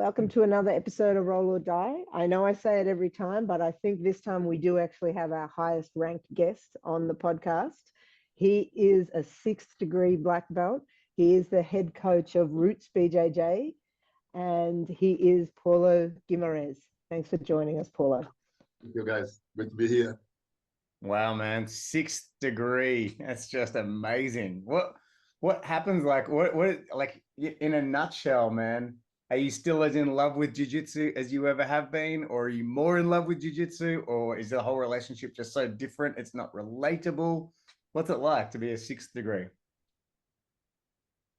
Welcome to another episode of Roll or Die. I know I say it every time, but I think this time we do actually have our highest ranked guest on the podcast. He is a 6th degree black belt. He is the head coach of Roots BJJ, and he is Paulo Guimaraes. Thanks for joining us, Paulo. Thank you, guys. Good to be here. Wow, man, 6th degree. That's just amazing. What happens? Like in a nutshell, man? Are you still as in love with jiu-jitsu as you ever have been, or are you more in love with jiu-jitsu, or is the whole relationship just so different it's not relatable? What's it like to be a 6th degree?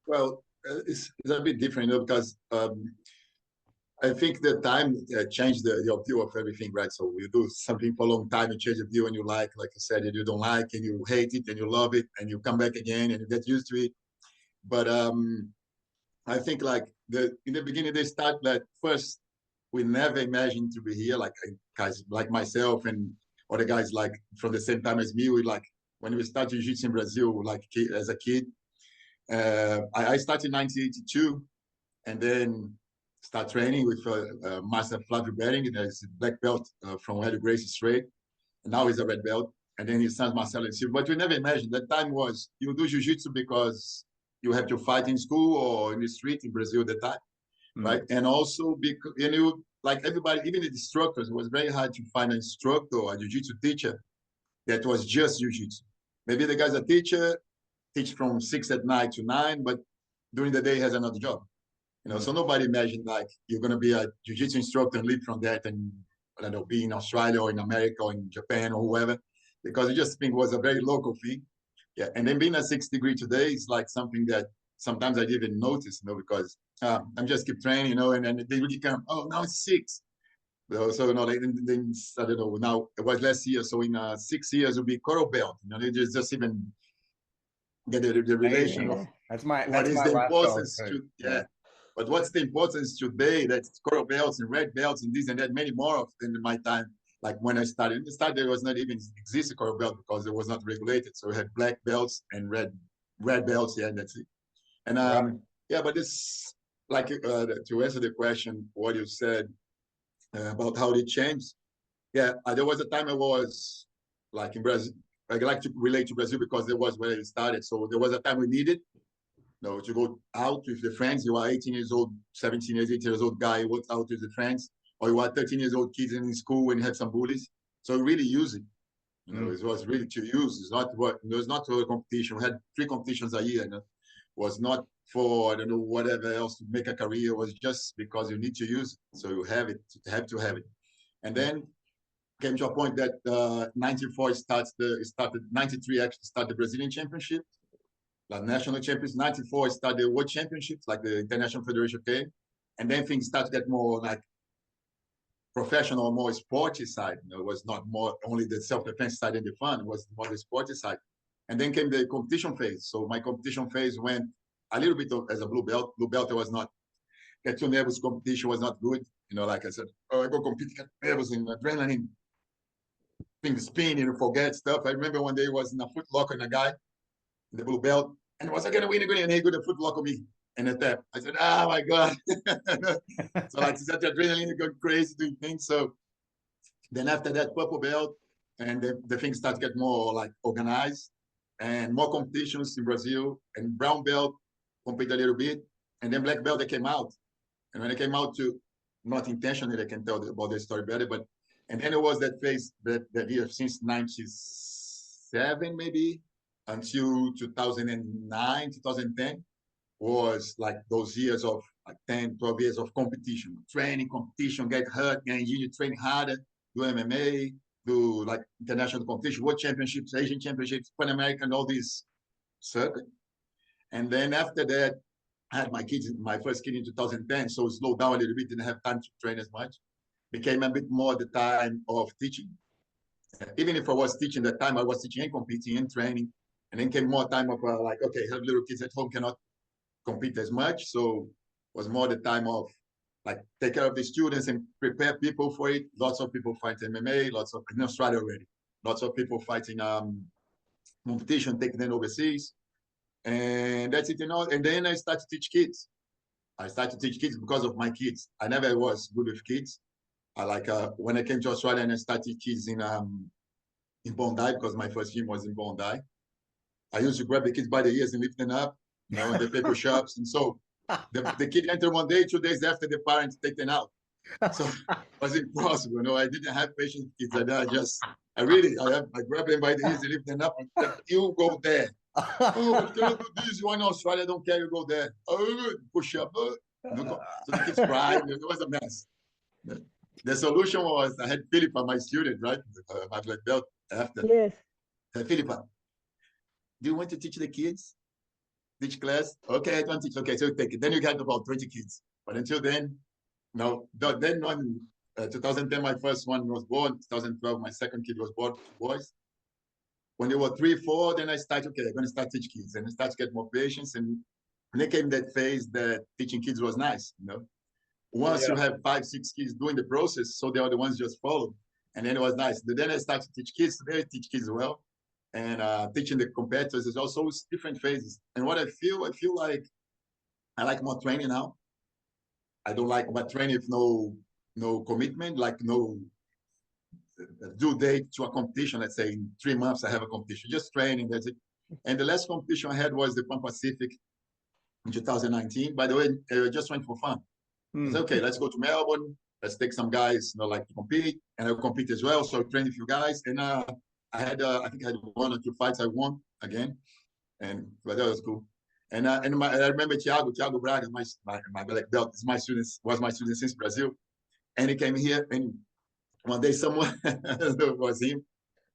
Well, it's a bit different, because I think the time changed your view of everything, right? So you do something for a long time, you change the view, and you like you said, and you don't like, and you hate it, and you love it, and you come back again, and you get used to it. But I think in the beginning they start first we never imagined to be here, guys like myself and other guys like from the same time as me. We when we started jiu-jitsu in Brazil, as a kid. I started in 1982, and then start training with Master Flavio Bering, there's a black belt from Hélio Gracie straight, and now he's a red belt. And then his son Marcelo and Silva. But we never imagined that time was you do jiu-jitsu because you have to fight in school or in the street in Brazil at the time, right? And also because like everybody, even the instructors, it was very hard to find an instructor or a jiu-jitsu teacher that was just jiu-jitsu. Maybe the guy's a teacher, teach from 6 at night to 9, but during the day he has another job. So nobody imagined you're gonna be a jiu-jitsu instructor and live from that, and I don't know, be in Australia or in America or in Japan or whoever, because I just think it was a very local thing. Yeah, and then being a 6th degree today is something that sometimes I didn't even notice, because I'm just keep training, and then they really come, oh, now it's 6. So then I don't know, now it was last year, so in 6 years it'll be coral belt. They just even get the relation of that's my the importance to But what's the importance today? That's coral belts and red belts and this and that, many more of them in my time. Like when I started, in the start there was not even existing coral belt because it was not regulated. So we had black belts and red belts. Yeah, that's it. And but this to answer the question, what you said about how it changed. Yeah, there was a time I was in Brazil. I like to relate to Brazil because there was where it started. So there was a time we needed to go out with the friends. You are 18 years old, 17 years, 18 years old guy, you went out with the friends, or you are 13 years old kids in school and you had some bullies. So really use it. It was really to use. It's not what it was not for a competition. We had 3 competitions a year. It was not for I don't know whatever else to make a career. It was just because you need to use it. So you have to have it. And then came to a point that 94 started 93 actually started the Brazilian Championship. Like national champions, 94 started the world championships, like the International Federation came. And then things started to get more professional, more sporty side. It was not more only the self-defense side and the fun, it was more the sporty side. And then came the competition phase. So my competition phase went a little bit as a blue belt. Blue belt, I was not, get too nervous, competition was not good. Like I said, I go compete, get nervous and adrenaline, things spin, forget stuff. I remember one day I was in a foot locker and a guy, the blue belt, and was I gonna win again? And he got a foot lock on me and a tap. I said, "Oh my god!" So it's that adrenaline going crazy doing things. So then after that, purple belt, and the things start to get more organized and more competitions in Brazil. And brown belt compete a little bit, and then black belt they came out. And when they came out to not intentionally, I can tell about the story better, but and then it was that phase that year since '97 maybe until 2009, 2010 was those years of 10, 12 years of competition, training, competition, get hurt, get injured, train harder, do MMA, do international competition, world championships, Asian championships, Pan American, all these circuit. And then after that, I had my first kid in 2010, so slowed down a little bit, didn't have time to train as much. Became a bit more the time of teaching. Even if I was teaching that time, I was teaching and competing and training. And then came more time of okay, have little kids at home cannot compete as much. So it was more the time of take care of the students and prepare people for it. Lots of people fight MMA, lots of in Australia already. Lots of people fighting competition, taking them overseas. And that's it, And then I started to teach kids. I started to teach kids because of my kids. I never was good with kids. I like when I came to Australia and I started kids in Bondi because my first gym was in Bondi. I used to grab the kids by the ears and lift them up, you know, the paper shops. And so the kid entered one day, 2 days after the parents take them out. So it was impossible. You know, I didn't have patience with kids. I grab them by the ears and lift them up and said, you go there. Oh, can you do this? You want Australia? I don't care. You go there. Oh, push up. Oh. So the kids cried. It was a mess. The solution was I had Philippa, my student, right? My black belt after. Yes. Philippa, do you want to teach the kids? Teach class? Okay, I don't teach. Okay, so take it. Then you get about 20 kids. But until then, no. Then when 2010, my first one was born. 2012, my second kid was born, 2 boys. When they were 3, 4, then I started, okay, I'm going to start teach kids. And I started to get more patience. And then came that phase that teaching kids was nice, you know. Once you have 5, 6 kids doing the process, so the other ones just follow. And then it was nice. But then I started to teach kids. Today I teach kids well. And teaching the competitors is also different phases. And what I feel like I like more training now. I don't like about training with no commitment, like no due date to a competition. Let's say in 3 months I have a competition, just training. That's it. And the last competition I had was the Pan Pacific in 2019. By the way, I just went for fun. I said, okay, let's go to Melbourne. Let's take some guys, you know, like to compete, and I'll compete as well. So I trained a few guys, and I think I had 1 or 2 fights I won again, but that was cool. And I remember Thiago Braga, my black belt, was my student since Brazil, and he came here, and one day someone was him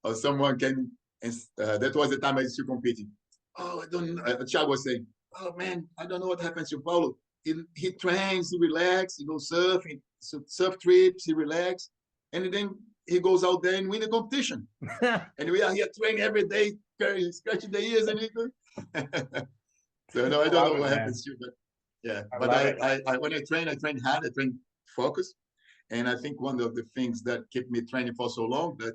or someone came, and that was the time I used to competing. Oh, I don't know. Thiago was saying, oh man, I don't know what happens to Paulo. He trains, he relaxes, he goes surfing, surf trips, he relaxes, and then he goes out there and win the competition. And we are here training every day, scratching the ears and so no, I don't know what happens to you, but yeah. But I when I train hard, I train focus. And I think one of the things that kept me training for so long that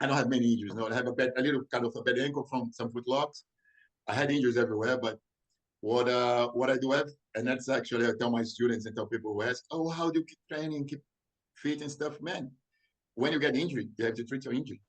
I don't have many injuries. No, I have a little kind of a bad ankle from some foot locks. I had injuries everywhere, but what I do have, and that's actually I tell my students and tell people who ask, oh, how do you keep training, keep fit and stuff, man? When you get injured, you have to treat your injury.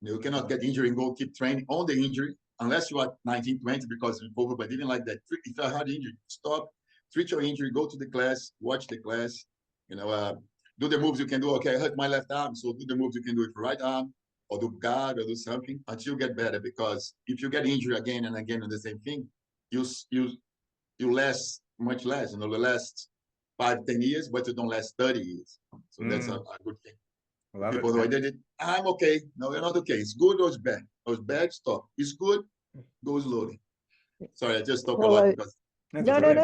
You cannot get injured and go keep training on the injury unless you are 19, 20 because it's over, but even like that, if you had injury, stop, treat your injury, go to the class, watch the class, you know, do the moves you can do. Okay, I hurt my left arm, so do the moves you can do with your right arm, or do guard, or do something until you get better. Because if you get injured again and again on the same thing, you last much less. You know, the last 5, 10 years, but you don't last 30 years. So that's a good thing. People who did it, I'm okay. No, you're not okay. It's good or it's bad. Or it's bad, stop. It's good, go slowly. Sorry, I just talk a lot because. No.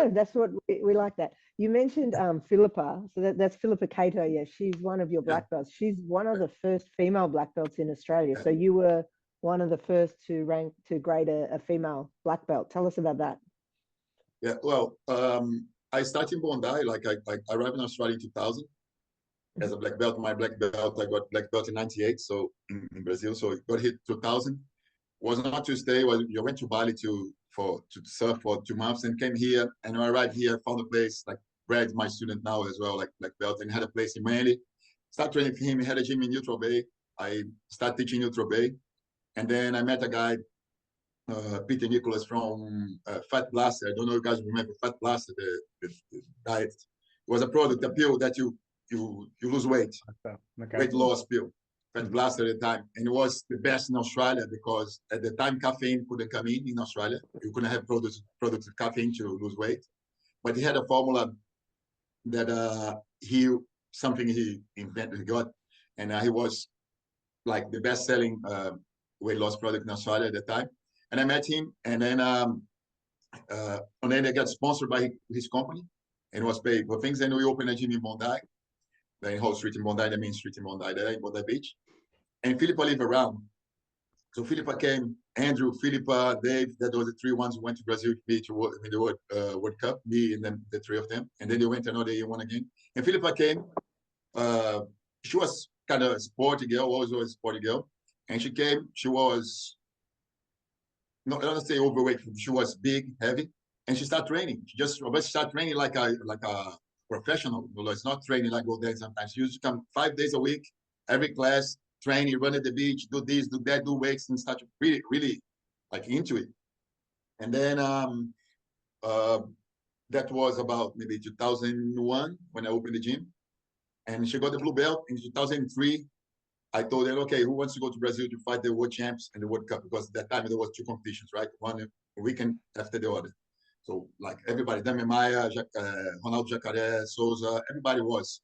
That's what we like that. You mentioned Philippa. So that's Philippa Cato. Yeah, she's one of your black belts. She's one of the first female black belts in Australia. So you were one of the first to grade a female black belt. Tell us about that. Yeah, well, I started in Bondi. Like I arrived in Australia in 2000 as a black belt. My black belt, I got black belt in 98. So in Brazil, so it got hit 2000. Was not to stay. I went to Bali to surf for 2 months and came here. And when I arrived here, found a place like Brad's my student now as well, like black belt, and had a place in Miami. Started training for him. He had a gym in Neutral Bay. I started teaching Neutral Bay, and then I met a guy, Peter Nicholas from Fat Blaster. I don't know if you guys remember Fat Blaster, the diet. It was a product, a pill that you lose weight, weight loss pill. Fat Blaster at the time, and it was the best in Australia because at the time caffeine couldn't come in Australia. You couldn't have products with caffeine to lose weight, but he had a formula that he invented, he got, and he was like the best-selling weight loss product in Australia at the time. And I met him, and then I got sponsored by his company, and was paid for things. And we opened a gym in Bondi, in Hall Street in Bondi, the main street in Bondi, there in Bondi Beach. And Philippa lived around. So Philippa came, Andrew, Philippa, Dave, that was the 3 ones who went to Brazil to be to the World Cup, me and then the 3 of them. And then they went another year, one again. And Philippa came, she was kind of a sporty girl, always a sporty girl. And she came, she was, I don't say overweight, she was big, heavy. And she started training. But she started training like a professional. It's not training like go there sometimes. She used to come 5 days a week, every class, training, run at the beach, do this, do that, do weights, and start really, really like into it. And then that was about maybe 2001 when I opened the gym. And she got the blue belt in 2003. I told her, okay, who wants to go to Brazil to fight the world champs and the World Cup? Because at that time there was 2 competitions, right? One a weekend after the other. So like everybody, Dami Maia, Ronaldo Jacaré, Souza, everybody was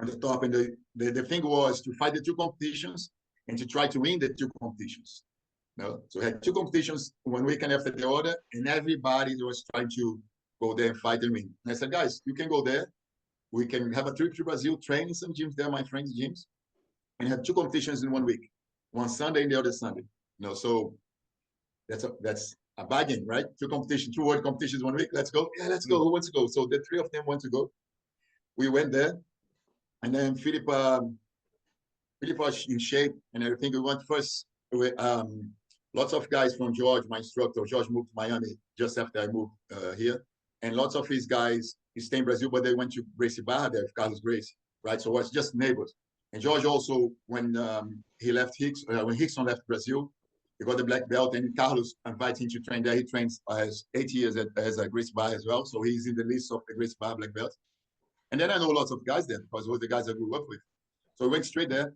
on the top. And the thing was to fight the 2 competitions and to try to win the 2 competitions. No? So we had 2 competitions 1 weekend after the other, and everybody was trying to go there and fight and win. And I said, guys, you can go there. We can have a trip to Brazil, train in some gyms there, my friends' gyms, and have 2 competitions in 1 week, one Sunday and the other Sunday. So that's a bargain, right? 2 competitions, 2 world competitions 1 week. Let's go. Yeah, let's go. Who wants to go? So the 3 of them want to go. We went there, and then Philip was in shape and everything. We went first. Lots of guys from George, my instructor. George moved to Miami just after I moved here, and lots of his guys stay in Brazil, but they went to Gracie Barra there, Carlos Gracie, right? So it was just neighbors. And George also, when he left when Hickson left Brazil, he got the black belt, and Carlos invited him to train there. He trains as 8 years as a Gracie Barra as well, so he's in the list of the Gracie Barra black belt. And then I know lots of guys there because those are the guys I grew up with. So we went straight there,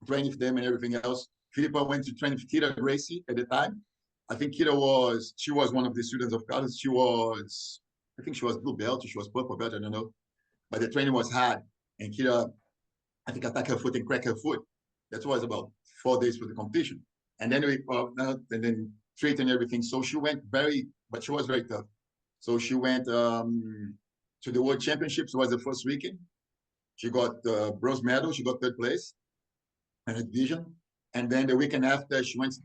trained with them and everything else. Philippa went to train with Kira Gracie at the time. I think Kira was one of the students of Carlos. I think she was blue belt, she was purple belt, I don't know. But the training was hard. And Kira, I think, attacked her foot and cracked her foot. That was about 4 days for the competition. And then and then treat and everything. So she went but she was very tough. So she went to the World Championships. It was the first weekend. She got bronze medal. She got 3rd place in her division. And then the weekend after,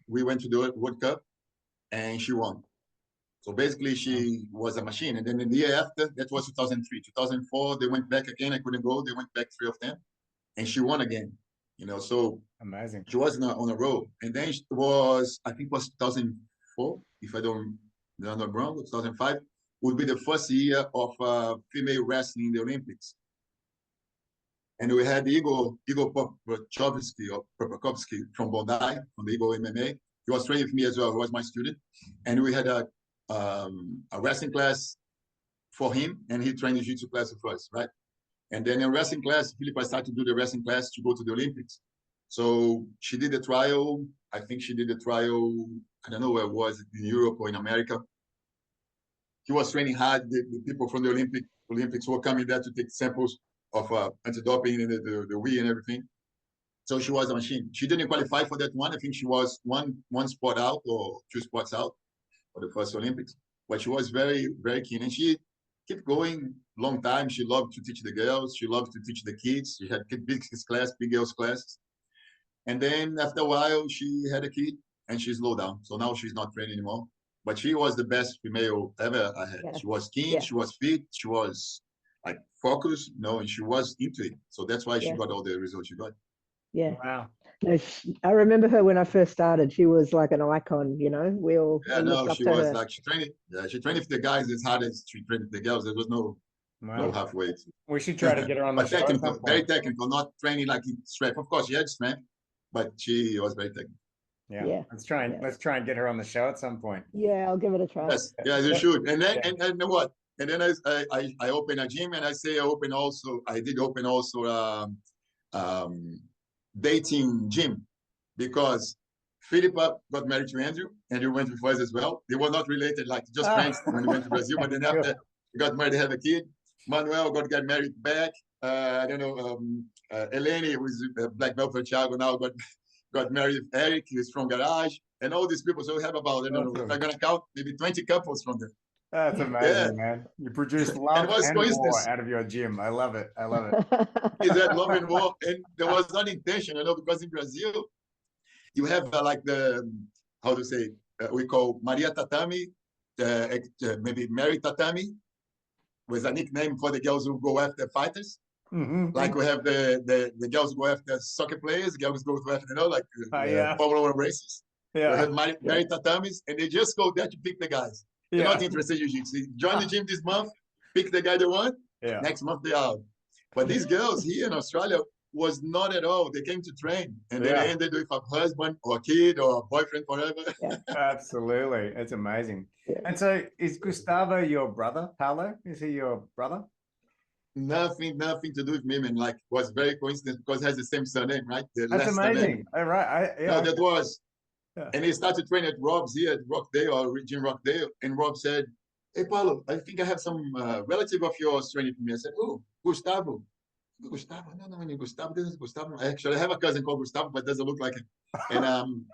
we went to the World Cup, and she won. So basically, she was a machine. And then in the year after, that was 2003. 2004, they went back again. I couldn't go. They went back 3 of them, and she won again. So amazing. She was on a roll. And then it was, I think it was 2004, if I don't remember wrong, 2005, would be the first year of female wrestling in the Olympics. And we had Igor Prokopovsky from Bondi, from the Igor MMA. He was training with me as well. He was my student. And we had a wrestling class for him, and he trained the jiu-jitsu class with us, right? And then in wrestling class, Philippa started to do the wrestling class to go to the Olympics. So she did the trial. I think she did the trial, I don't know where it was, in Europe or in America. He was training hard. The people from the Olympics were coming there to take samples of anti-doping and the Wii and everything. So she was a machine. She didn't qualify for that one. I think she was one spot out or 2 spots out for the first Olympics. But she was very, very keen. And she kept going long time. She loved to teach the girls. She loved to teach the kids. She had big girls classes. And then after a while, she had a kid and she slowed down. So now she's not training anymore. But she was the best female ever I had. Yeah. She was keen. Yeah. She was fit. She was like focused, and she was into it. So that's why she got all the results she got. Yeah. Wow. I remember her when I first started. She was like an icon, we all looked up she to was her. Like she trained with the guys as hard as she trained with the girls. There was no halfway. We should try to get her on the show. Technical, very technical, not training like strength. Of course, she had strength, but she was very technical. Yeah. Let's try and get her on the show at some point. Yeah, I'll give it a try. Yes, you should. And then and what? And then I opened a gym, and I did open also dating gym, because Philippa got married to Andrew. Andrew went with us as well. They were not related, like just friends when we went to Brazil, but then after he got married, they had a kid. Manuel got married back. I don't know, Eleni, who's a black belt for Thiago, now got married with Eric, who's from Garage, and all these people. So we have about, I don't know, if I'm going to count, maybe 20 couples from there. That's amazing, man. You produced love and war out of your gym. I love it. Is that love and war? And there was not intention, because in Brazil, you have we call Maria Tatami, maybe Mary Tatami, was a nickname for the girls who go after fighters. Mm-hmm. Like we have the girls who go after soccer players, girls go after, Formula 1 races. Yeah. We have Mary Tatamis, and they just go there to pick the guys. They're not interested in jiu-jitsu. Join the gym this month, pick the guy they want. Yeah. Next month they're out. But these girls here in Australia was not at all. They came to train, and then they ended with a husband or a kid or a boyfriend forever. Yeah. Absolutely. It's amazing. Yeah. And so is Gustavo your brother, Paulo? Is he your brother? Nothing to do with me, man. Like, was very coincident because he has the same surname, right? The That's last amazing. surname. All right. No, that was. Yeah. And he started training at Rob's here at Rockdale or Gym Rockdale. And Rob said, "Hey, Paulo, I think I have some relative of yours training for me." I said, "Oh, Gustavo." Gustavo? No, Gustavo. This is Gustavo. Actually, I have a cousin called Gustavo, but doesn't look like him.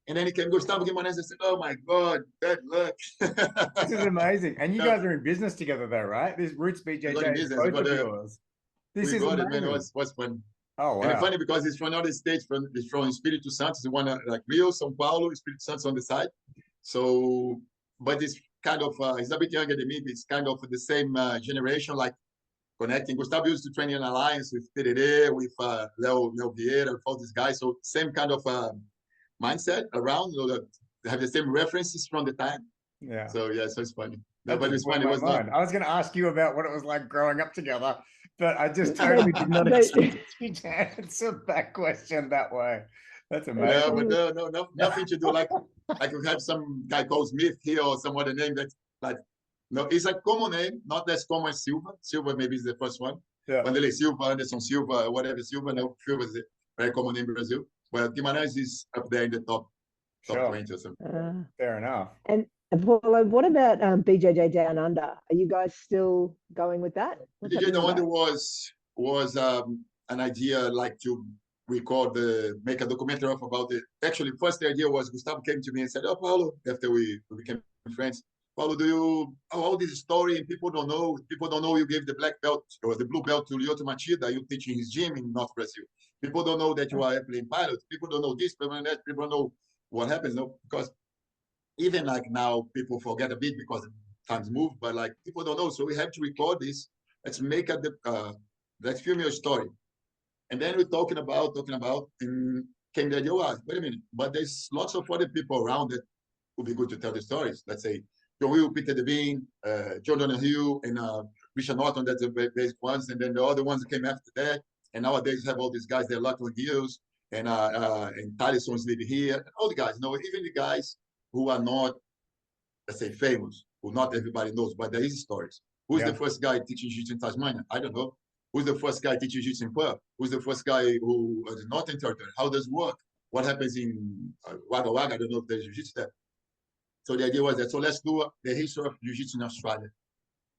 And then he came, Gustavo Guimaraes. I said, "Oh my God, bad luck." This is amazing. And you guys are in business together, though, right? This Roots BJJ is both of yours. This is got amazing. it, man. It was fun. Oh, wow. And it's funny because he's from other states, he's from Espírito Santo, he won like Rio, São Paulo, Espírito Santo on the side. So, but it's kind of, he's a bit younger than me, but it's kind of the same generation, like connecting. Gustavo used to train in Alliance with Tererê, with Leo Vieira, with all these guys. So same kind of mindset around, you know, they have the same references from the time. Yeah. So yeah, so it's funny. That But it's just blew funny. It my was not. mind. I was going to ask you about what it was like growing up together, but I just totally did not expect you to answer that question that way. That's amazing. Yeah, but no, nothing to do. Like we have some guy called Smith here or some other name that's like, no, it's a common name, not as common as Silva. Silva maybe is the first one. Yeah. Wanderlei Silva, Anderson Silva, whatever Silva. No, Silva is a very common name in Brazil. But Guimarães is up there in the top 20 or something. Fair enough. And Paulo, what about BJJ Down Under? Are you guys still going with that? BJJ Down Under was an idea like to record make a documentary about it. Actually, first the idea was Gustavo came to me and said, "Oh, Paulo," after we became friends, "Paulo, all this story and people don't know you gave the black belt or the blue belt to Lyoto Machida, you teaching his gym in North Brazil. People don't know that you are a airplane pilot. People don't know this, people don't know that, people don't know what happens." No, because even like now people forget a bit because times move, but like people don't know. So we have to record this. Let's make let's film your story. And then we're talking about, and came the idea, wait a minute, but there's lots of other people around that would be good to tell the stories. Let's say John Will, Peter Devine, John Donahue, and Richard Norton, that's the basic ones. And then the other ones that came after that. And nowadays you have all these guys, they're Lachlan Hills, and Talison's living here, and all the guys, even the guys who are not, let's say, famous, who not everybody knows, but there is stories. Who's the first guy teaching jiu-jitsu in Tasmania? I don't know. Who's the first guy teaching jiu-jitsu in Perth? Who's the first guy who is in Northern Territory? How does it work? What happens in Wagga Wagga? I don't know if there's jiu-jitsu there. So the idea was that, so let's do the history of jiu-jitsu in Australia.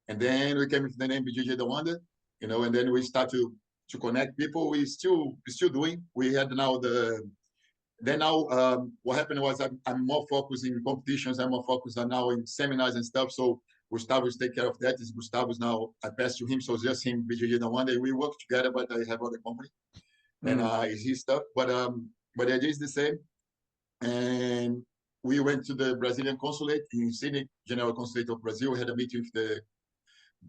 And then we came with the name BJJ Down Under, and then we start to connect people. We're still doing. We had now what happened was I'm more focused in competitions. I'm more focused on now in seminars and stuff. So Gustavo will take care of that. Gustavo's now, I passed to him, so it's just him, BJJ Down Under. We work together, but I have other company, and it's his stuff. But the idea is the same. And we went to the Brazilian consulate in Sydney, General Consulate of Brazil. We had a meeting with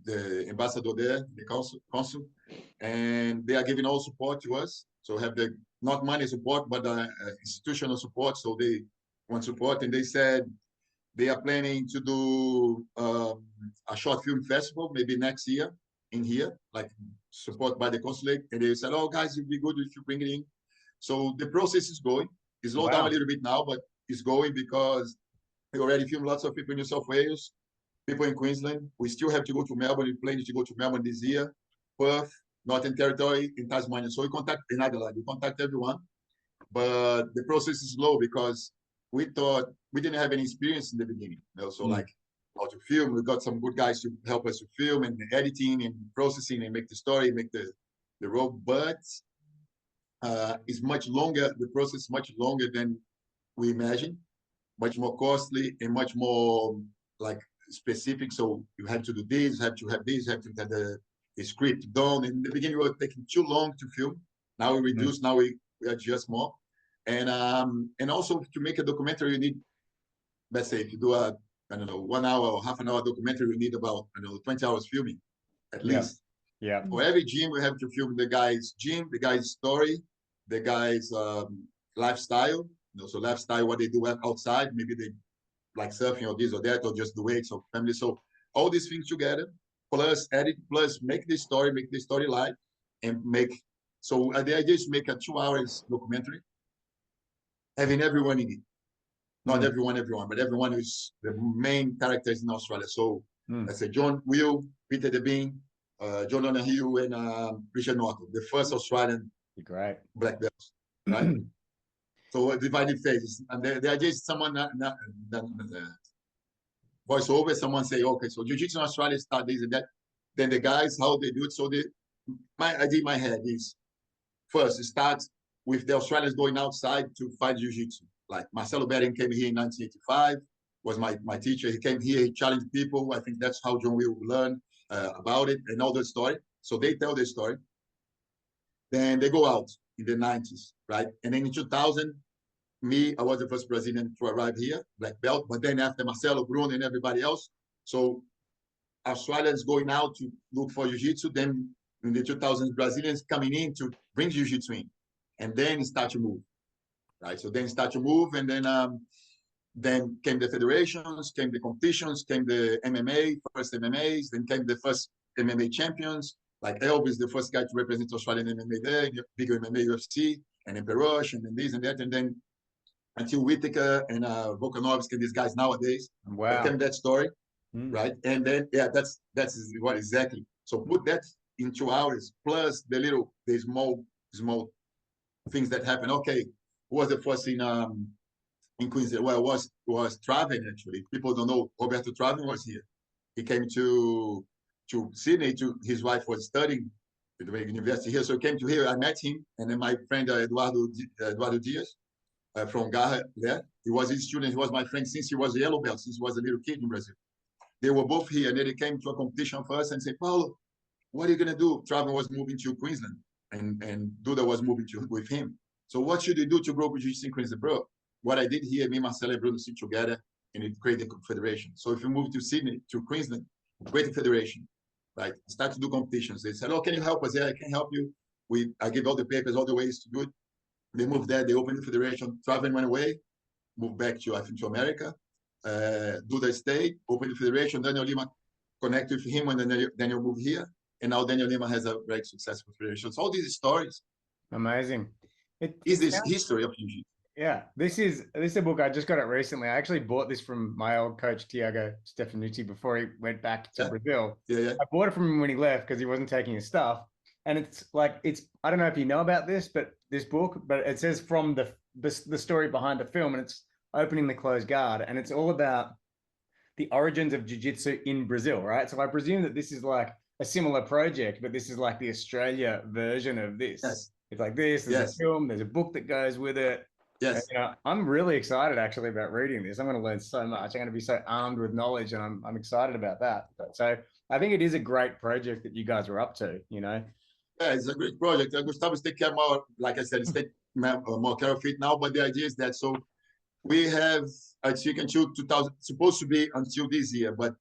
the ambassador there, the consul, and they are giving all support to us. So have not money support, but institutional support. So they want support, and they said they are planning to do a short film festival maybe next year in here, like support by the consulate. And they said, "Oh, guys, it'd be good if you bring it in." So the process is going. It's slowed down a little bit now, but it's going because we already filmed lots of people in New South Wales, people in Queensland. We still have to go to Melbourne. We're planning to go to Melbourne this year, Perth, Northern Territory, in Tasmania. So we contact in Adelaide. We contact everyone, but the process is slow because we thought we didn't have any experience in the beginning. So like how to film. We got some good guys to help us to film and editing and processing and make the story, make the role. But it's much longer. The process is much longer than we imagined. Much more costly and much more like specific. So you have to do this, have to have this, have to have the script done. In the beginning, we were taking too long to film. Now we reduce. Now we adjust more. And also to make a documentary, you need, let's say, if you do a 1 hour or half an hour documentary, you need about 20 hours filming at least. Yeah. For every gym, we have to film the guy's gym, the guy's story, the guy's lifestyle. So lifestyle, what they do outside. Maybe they like surfing or this or that, or just the weights or family. So all these things together, plus edit, plus make the story live, and make. So the idea is to make a 2 hours documentary, having everyone in it. Not everyone, but everyone who's the main characters in Australia. So let's say John Will, Peter DeBean, John Donahue, and Richard Norton, the first Australian black belts, right? So divided phases. And the idea is someone voiceover, someone say, okay, so Jiu-Jitsu in Australia start this and that. Then the guys, how they do it. So my idea in my head is first, it starts with the Australians going outside to fight Jiu-Jitsu. Like Marcelo Bering came here in 1985, was my teacher. He came here, he challenged people. I think that's how John Will learn about it and all the story. So they tell their story. Then they go out in the 90s, right? And then in 2000, I was the first Brazilian to arrive here, black belt. But then after Marcelo, Bruno, and everybody else, so Australians going out to look for Jiu-Jitsu. Then in the 2000s, Brazilians coming in to bring Jiu-Jitsu in. And then start to move, right? So then start to move, and then came the federations, came the competitions, came the MMA, first MMAs, then came the first MMA champions, like Elvis, the first guy to represent Australian MMA there, bigger MMA UFC, and then Perush, and then this and that, and then until Whittaker and Volkanovski, these guys nowadays. Wow. Came that story, right? And then, yeah, that's what exactly. So put that in 2 hours, plus the small things that happen. Okay, who was the first in Queensland? Well, it was Traven, actually. People don't know Roberto Traven was here. He came to Sydney. His wife was studying at the university here, so he came to here. I met him, and then my friend Eduardo Diaz from Garra there. He was his student. He was my friend since he was a yellow belt, since he was a little kid in Brazil. They were both here, and then they came to a competition first and said, Paulo, what are you going to do? Traven was moving to Queensland, and Duda was moving with him. So what should you do to grow Jiu-Jitsu in Queensland, bro? What I did here, me, Marcelo, and Bruno sit together, and it created a federation. So if you move to Sydney, to Queensland, create a federation, right? Start to do competitions. They said, oh, can you help us? Yeah, I can help you. I give all the papers, all the ways to do it. They moved there, they opened the federation. Traven went away, moved back to, I think, to America. Duda stayed, opened the federation. Daniel Lima connected with him, and then Daniel moved here. And now Daniel Lima has a very successful federation. So all these stories. Amazing. It is this history of Jiu-Jitsu. Yeah, this is a book. I just got it recently. I actually bought this from my old coach, Tiago Stefanucci, before he went back to Brazil. Yeah. I bought it from him when he left because he wasn't taking his stuff. And it's I don't know if you know about this, but this book, but it says from the story behind the film, and it's opening the closed guard. And it's all about the origins of Jiu-Jitsu in Brazil, right? So I presume that this is like a similar project, but this is like the Australia version of this. Yes. It's like this, there's a film, there's a book that goes with it. Yes. And, I'm really excited actually about reading this. I'm going to learn so much. I'm going to be so armed with knowledge, and I'm excited about that. So I think it is a great project that you guys are up to, Yeah, it's a great project. Gustavo's take care more, like I said, it's take more care of it now. But the idea is that we have a chicken until 2000, supposed to be until this year, but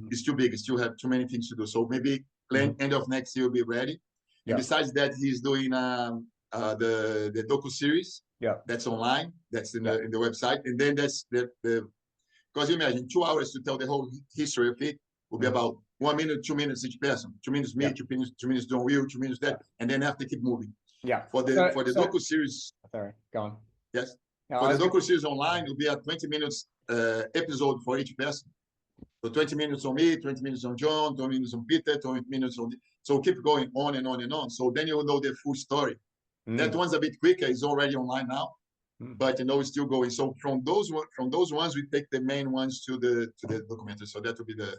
it's too big. It still have too many things to do. So maybe end of next year will be ready. Yeah. And besides that, he's doing the docu series. Yeah, that's online. That's in the website, and then that's because you imagine 2 hours to tell the whole history of it will be about 1 minute, 2 minutes each person. 2 minutes me, 2 minutes John Will, 2 minutes that, and then have to keep moving. Yeah. For the docu series. Sorry, go on. Yes. For the docu series online, it will be a 20 minutes episode for each person. So 20 minutes on me, 20 minutes on John, 20 minutes on Peter, 20 minutes on. So keep going on and on and on. So then you'll know the full story. That one's a bit quicker. It's already online now, but it's still going. So from those ones, we take the main ones to the documentary. So that will be the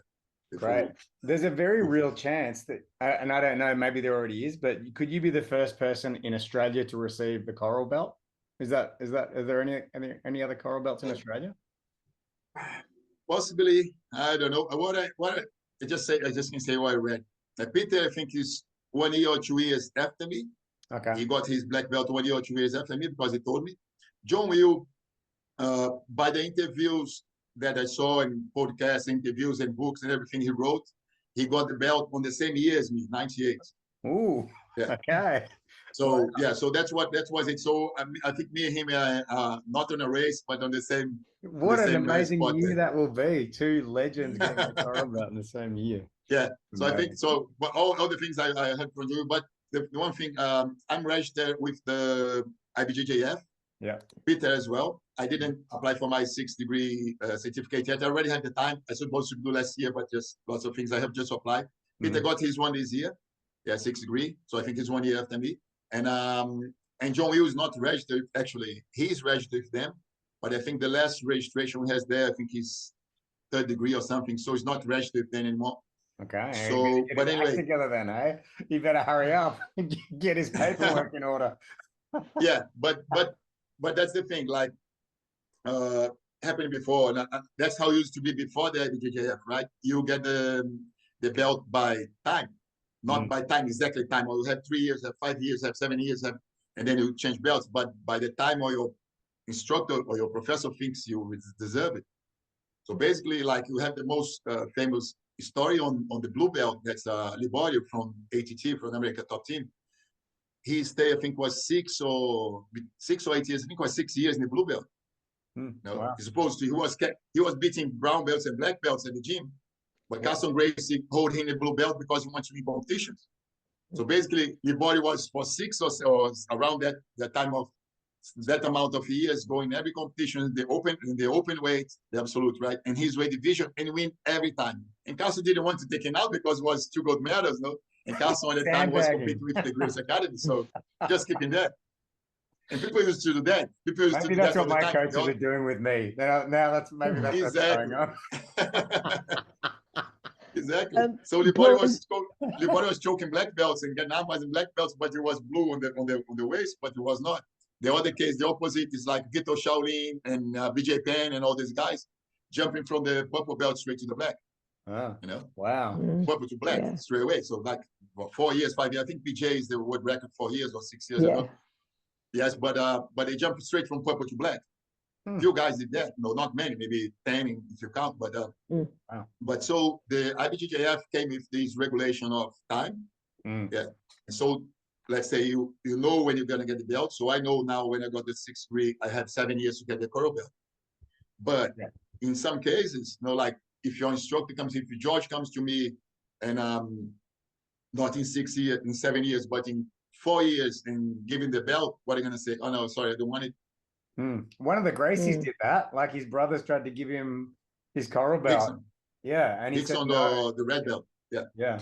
great. Full. There's a very real chance that, and I don't know, maybe there already is, but could you be the first person in Australia to receive the coral belt? Is there any other coral belts in Australia? Possibly, I don't know. I just can say what I read. Peter, I think, is 1 year or 2 years after me. Okay. He got his black belt 1 year or 2 years after me because he told me. John Will, by the interviews that I saw in podcasts, interviews and books and everything he wrote, he got the belt on the same year as me, 98. Ooh, yeah. Okay. So yeah, so that was it. So I think me and him are not on a race, but on the same. What an amazing spot year there. that will be. Two legends getting a coral belt in the same year. Yeah. So I think Amazing. so. But all the things I heard from you, but the one thing I'm registered with the IBJJF. Yeah. Peter as well. I didn't apply for my 6th degree certificate yet. I already had the time. I supposed to do last year, but just lots of things I have just applied. Peter got his one this year. Yeah, 6th degree. So I think he's 1 year after me. And John Will is not registered. Actually, he's registered with them. But I think the last registration he has there, I think he's 3rd degree or something. So he's not registered then anymore. Okay. So, but anyway, together then, eh? You better hurry up and get his paperwork in order. Yeah, but that's the thing. Like, happened before. And that's how it used to be before the IBJJF, right? You get the belt by time, not by time, exactly time. Or you have 3 years, have 5 years, have 7 years, and then you change belts. But by the time or your instructor or your professor thinks you deserve it. So basically, like, you have the most famous story on the blue belt. That's Liborio from ATT, from America top team. He stayed, I think, was 6 or 8 years. I think it was 6 years in the blue belt. No, Wow. he's supposed to. He was beating brown belts and black belts at the gym, but Carson Gracie hold him the blue belt because he wants to win competitions. So basically, Liborio was for 6 or around that time of that amount of years going every competition, the open weight, the absolute, right, and his weight division, and win every time. And Carson didn't want to take him out because it was 2 gold medals, no. And Carson at the time was competing with the Grace Academy, so just keep him there. And people used to do that. People used to do that's that what my all the coaches time. are doing with me. Now that's what's Exactly. going on. Exactly. So Liborio was choking black belts, and Ganam was in black belts, but it was blue on the waist, but it was not. The other case, the opposite, is like Vito Shaolin and BJ Penn and all these guys jumping from the purple belt straight to the black. You know, wow, purple to black straight away. So like, well, 4 years, 5 years. I think BJ is the world record 4 years or 6 years ago. Yes, but they jumped straight from purple to black. Few guys did that. No, not many. Maybe 10 if you count. But wow. But so the IBJJF came with this regulation of time. Yeah. And so let's say you know when you're gonna get the belt. So I know now when I got the 6th degree, I had 7 years to get the coral belt. But in some cases, you know, like if your instructor comes, if George comes to me and not in 6 years, in 7 years, but in 4 years and giving the belt, what are you gonna say? Oh no, sorry, I don't want it. One of the Gracies did that. Like, his brothers tried to give him his coral belt. Dixon. Yeah, and he said no. The red belt. Yeah.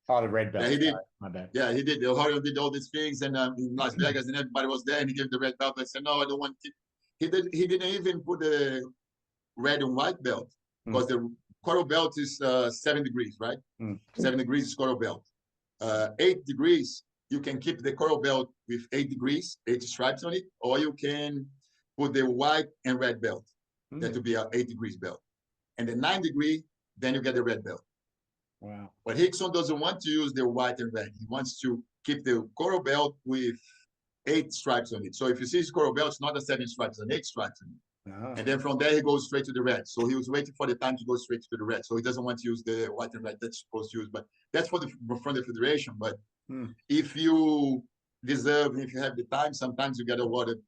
Oh, the red belt. Yeah, he did. Sorry, my bad. Yeah, he did. Orion did all these things, and in Las Vegas, and everybody was there, and he gave the red belt. I said, no, I don't want it. He didn't even put the red and white belt, because the coral belt is 7 degrees, right? 7 degrees is coral belt. 8 degrees, you can keep the coral belt with 8 degrees, 8 stripes on it, or you can put the white and red belt. That would be an 8 degrees belt. And the 9 degree, then you get the red belt. Wow. But Rickson doesn't want to use the white and red. He wants to keep the coral belt with 8 stripes on it. So if you see his coral belt, it's not a 7 stripes, it's an 8 stripes on it. And then from there, he goes straight to the red. So he was waiting for the time to go straight to the red. So he doesn't want to use the white and red that's supposed to use. But that's from the federation. But if you deserve, if you have the time, sometimes you get awarded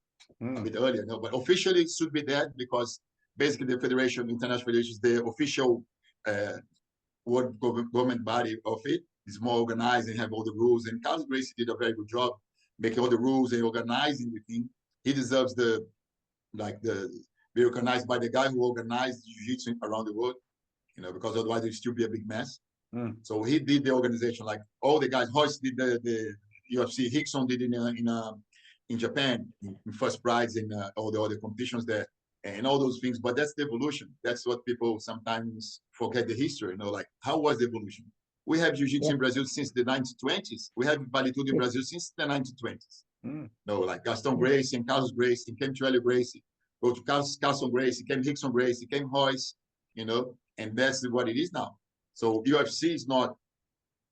a bit earlier. No? But officially, it should be that, because basically the federation, international federation, is the official world government body of it. It's more organized and have all the rules. And Carlos Gracie did a very good job making all the rules and organizing the thing. He deserves be recognized by the guy who organized Jiu-Jitsu around the world, you know, because otherwise it'd still be a big mess. So he did the organization, like all the guys. Hoist did the UFC. Rickson did it in Japan, in first prize, in all the other competitions there, and all those things. But that's the evolution. That's what people sometimes forget, the history. You know, like, how was the evolution? We have Jiu-Jitsu in Brazil since the 1920s. We have Vale-Tudo in Brazil since the 1920s. No, like Gaston Gracie and Carlos Gracie, came to Helio Gracie, go to Carson Gracie, came Rickson Gracie, came Royce, you know, and that's what it is now. So UFC is not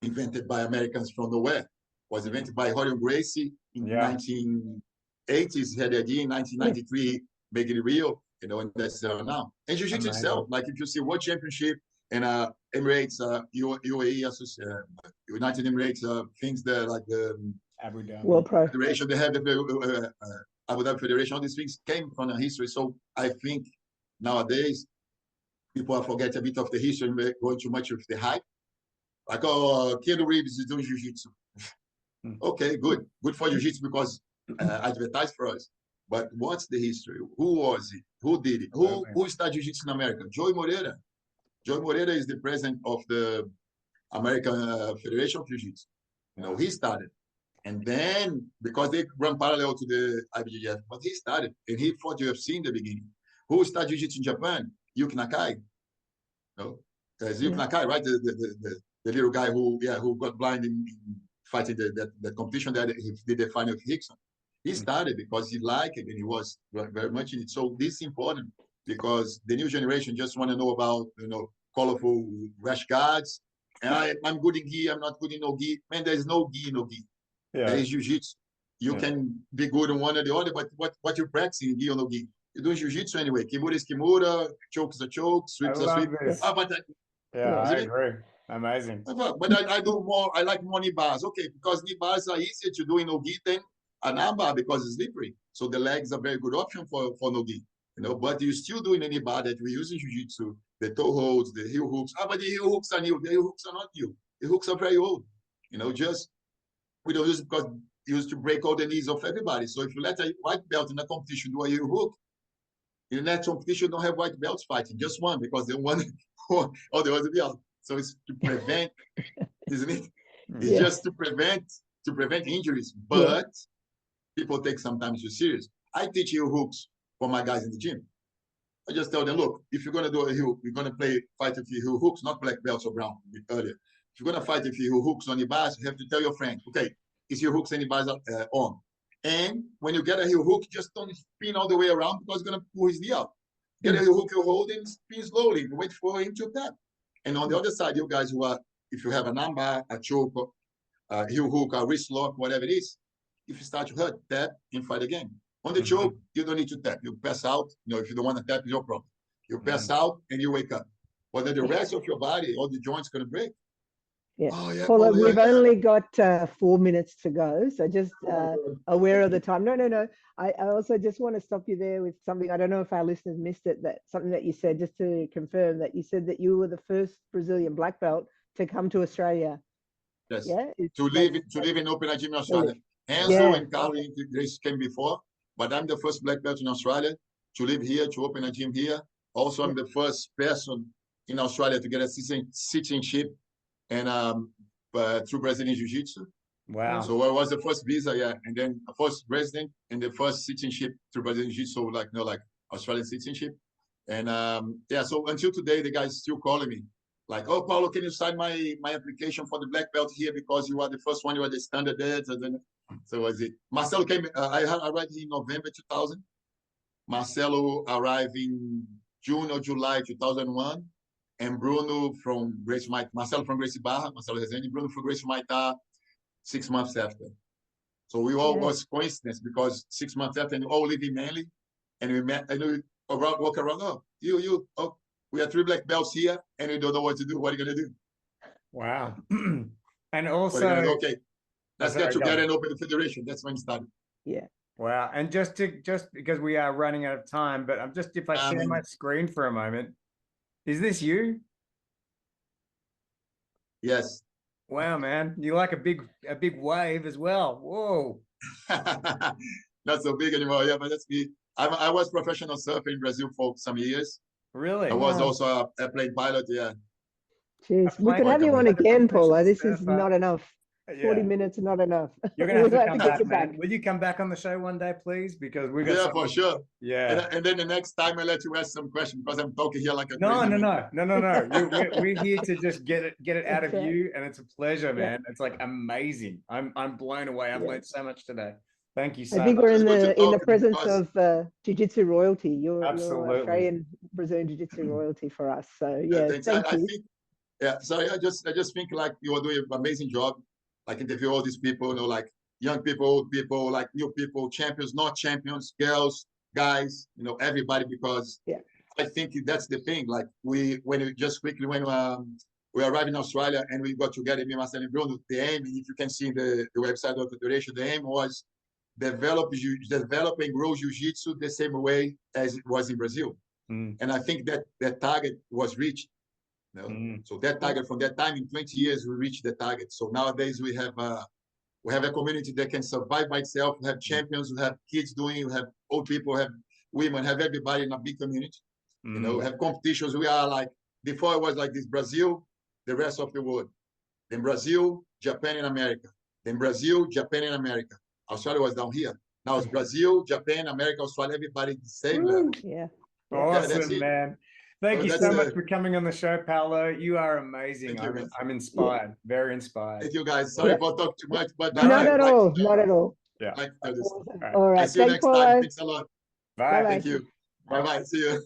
invented by Americans from nowhere. It was invented by Helio Gracie in 1980s. He had the idea in 1993, making it real, you know, and that's now. And Jiu-Jitsu itself, like if you see World Championship and Emirates, UAE, United Emirates, things that like the Abu Dhabi. World Pro. Federation, they have the Abu Dhabi Federation. All these things came from the history. So I think nowadays people are forgetting a bit of the history and going too much with the hype. Like, oh, Keanu Reeves is doing jiu-jitsu. Okay, good for jiu-jitsu because advertised for us. But what's the history? Who was it? Who did it? Who started jiu-jitsu in America? Joey Moreira. Joey Moreira is the president of the American Federation of Jiu-Jitsu. You know, he started. And then, because they run parallel to the IBJJF, but he started, and he fought UFC in the beginning. Who started jiu-jitsu in Japan? Yuki Nakai. No, Yuki Nakai, right? The little guy who got blind in fighting the competition that he did the final with Hickson. He started because he liked it and he was very much in it. So this is important because the new generation just want to know about, you know, colorful rash guards. And I'm good in gi, I'm not good in no gi. Man, there's no gi, no gi. Yeah. There is jiu-jitsu. You can be good in one or the other, but what you practice in gi or no gi? You're doing jiu-jitsu anyway. Kimura is kimura, choke is a choke, sweep is a sweep. I agree. Amazing. But I do more, I like more knee bars. Okay, because knee bars are easier to do in no gi than an arm bar because it's slippery. So the legs are a very good option for no gi. You know, but you're still doing any bar that we use in jiu-jitsu, the toe holds, the heel hooks. But the heel hooks are new. The heel hooks are not new. The hooks are very old. You know, just we don't use it because it used to break all the knees of everybody. So if you let a white belt in a competition do a heel hook, in the next competition you don't have white belts fighting, just one because they won all the other belt. So it's to prevent, isn't it? It's just to prevent injuries. But people take sometimes too serious. I teach heel hooks for my guys in the gym. I just tell them, look, if you're going to do a heel, you're going to fight with your heel hooks, not black belts or brown, a bit earlier. If you're going to fight with your heel hooks on your bars, you have to tell your friend, okay, is your hooks and your bars on? And when you get a heel hook, just don't spin all the way around because it's going to pull his knee out. Get a heel hook you hold and spin slowly. Wait for him to tap. And on the other side, you guys who are, if you have an armbar, a choke, a heel hook, a wrist lock, whatever it is, if you start to hurt, tap and fight again. On the choke, you don't need to tap. You pass out. You know, if you don't want to tap, it's your problem. You pass out and you wake up. But then the rest of your body, all the joints going to break. Yeah. Oh, Paulo, we've only got 4 minutes to go. So just aware of the time. No. I also just want to stop you there with something. I don't know if our listeners missed it, that something that you said, just to confirm that you said that you were the first Brazilian black belt to come to Australia. Yes. Yeah. To live in open gym in Australia. Enzo and Carly Grace came before, but I'm the first black belt in Australia to live here, to open a gym here. Also, I'm the first person in Australia to get a citizenship and through Brazilian Jiu-Jitsu. Wow. So I was the first visa, and then the first resident and the first citizenship through Brazilian Jiu-Jitsu, like Australian citizenship. And so until today, the guy's still calling me. Like, oh, Paulo, can you sign my application for the black belt here because you are the first one, you are the standard there. So was it? Marcelo came, I arrived in November 2000. Marcelo arrived in June or July 2001. And Bruno from Gracie Maita, Marcelo from Gracie Barra, Marcelo Rezende, Bruno from Gracie Maita 6 months after. So we all was coincidence because 6 months after, and we all live in Manly, and we met, and we walk around, we are 3 black belts here, and we don't know what to do. What are you going to do? Wow. And also, okay, let's get together and open the federation. That's when it started. Yeah. Wow. And just because we are running out of time, but I'm just, if I share my screen for a moment, is this you? Yes. Wow, man. You like a big wave as well. Whoa. Not so big anymore. Yeah, but that's me. I was professional surfer in Brazil for some years. Really? I was also a plane pilot. Yeah. Jeez, we could have you on again, Paulo. This is not enough. 40 minutes, not enough. You're gonna have to come back, man. Will you come back on the show one day, please? Because we got for sure. Yeah. And then the next time I let you ask some questions because I'm talking here like a no. We're here to just get it out of you, and it's a pleasure, man. It's like amazing. I'm blown away. I've learned so much today. Thank you so much. I think we're in the presence of Jiu-Jitsu royalty. You're Australian Brazilian Jiu-Jitsu royalty for us. So thank you. Sorry, I just think like you are doing an amazing job. Like interview all these people, like young people, old people, like new people, champions, not champions, girls, guys, everybody, because I think that's the thing. Like when we arrived in Australia and we got together, me, Marcelo, and Bruno. The aim, if you can see the website of the Federation, the aim was develop and grow Jiu-Jitsu the same way as it was in Brazil. And I think that target was reached. You know? So that target, from that time, in 20 years, we reached the target. So nowadays we have a community that can survive by itself. We have champions, we have kids doing, we have old people, we have women, have everybody in a big community. You know, we have competitions. We are like, before it was like this: Brazil, the rest of the world. Then Brazil, Japan, and America. Then Brazil, Japan, and America. Australia was down here. Now it's Brazil, Japan, America, Australia, everybody the same level. Yeah. Awesome, man. Thank you that's so much for coming on the show, Paolo. You are amazing. I'm inspired, very inspired. Thank you, guys. Sorry for talking too much, but Not at all. Not at all. Yeah. Like to tell this. All right. See you Thanks, next time. Paulo. Thanks a lot. Bye. Bye-bye. Thank you. Bye-bye. See you.